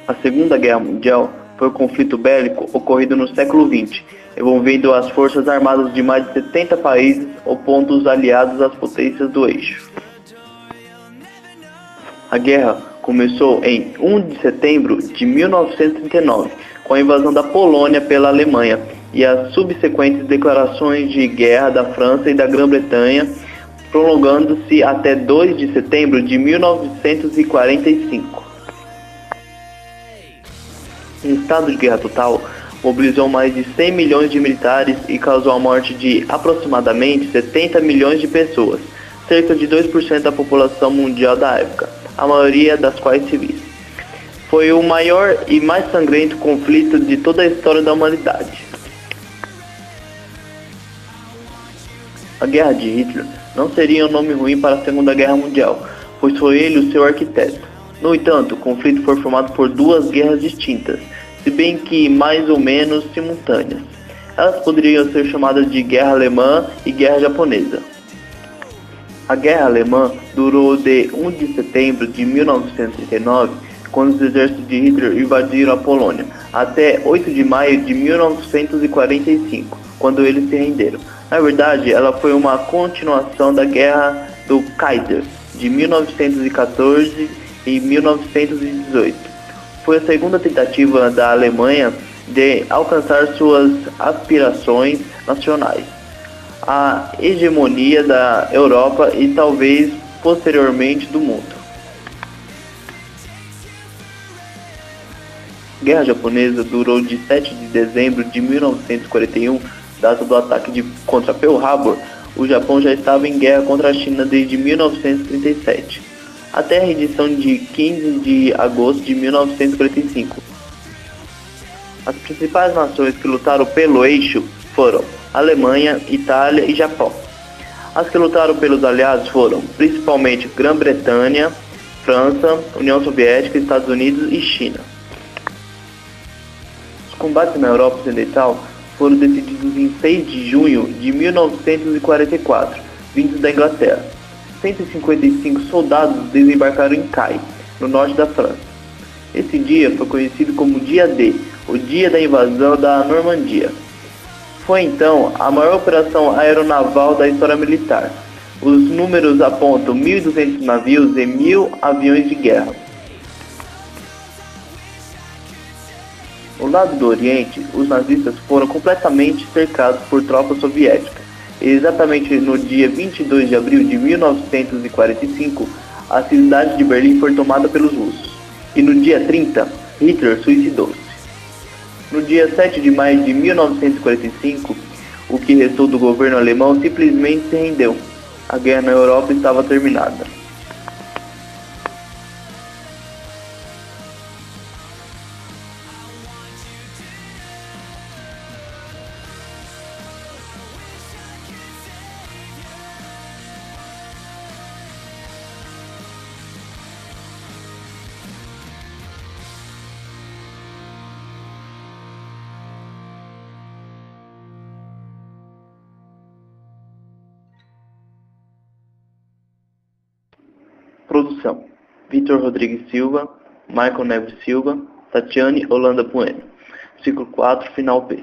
A Segunda Guerra Mundial foi um conflito bélico ocorrido no século XX, envolvendo as forças armadas de mais de 70 países opondo os aliados às potências do eixo. A guerra começou em 1 de setembro de 1939, com a invasão da Polônia pela Alemanha e as subsequentes declarações de guerra da França e da Grã-Bretanha, prolongando-se até 2 de setembro de 1945. Um estado de guerra total mobilizou mais de 100 milhões de militares e causou a morte de aproximadamente 70 milhões de pessoas, cerca de 2% da população mundial da época, a maioria das quais civis. Foi o maior e mais sangrento conflito de toda a história da humanidade. A Guerra de Hitler não seria um nome ruim para a Segunda Guerra Mundial, pois foi ele o seu arquiteto. No entanto, o conflito foi formado por duas guerras distintas, se bem que mais ou menos simultâneas. Elas poderiam ser chamadas de Guerra Alemã e Guerra Japonesa. A Guerra Alemã durou de 1 de setembro de 1939, quando os exércitos de Hitler invadiram a Polônia, até 8 de maio de 1945, quando eles se renderam. Na verdade, ela foi uma continuação da Guerra do Kaiser, de 1914 e 1918. Foi a segunda tentativa da Alemanha de alcançar suas aspirações nacionais, a hegemonia da Europa e talvez posteriormente do mundo. A Guerra Japonesa durou de 7 de dezembro de 1941, data do ataque contra Pearl Harbor. O Japão já estava em guerra contra a China desde 1937, até a rendição de 15 de agosto de 1945. As principais nações que lutaram pelo eixo foram Alemanha, Itália e Japão. As que lutaram pelos aliados foram principalmente Grã-Bretanha, França, União Soviética, Estados Unidos e China. Os combates na Europa Ocidental foram decididos em 6 de junho de 1944, vindos da Inglaterra. 155 soldados desembarcaram em Caen, no norte da França. Esse dia foi conhecido como Dia D, o dia da invasão da Normandia. Foi então a maior operação aeronaval da história militar. Os números apontam 1.200 navios e 1.000 aviões de guerra. No lado do Oriente, os nazistas foram completamente cercados por tropas soviéticas. E exatamente no dia 22 de abril de 1945, a cidade de Berlim foi tomada pelos russos. E no dia 30, Hitler suicidou-se. No dia 7 de maio de 1945, o que restou do governo alemão simplesmente se rendeu. A guerra na Europa estava terminada. Produção: Vitor Rodrigues Silva, Michael Neves Silva, Tatiane Holanda Bueno. Ciclo 4, Final B.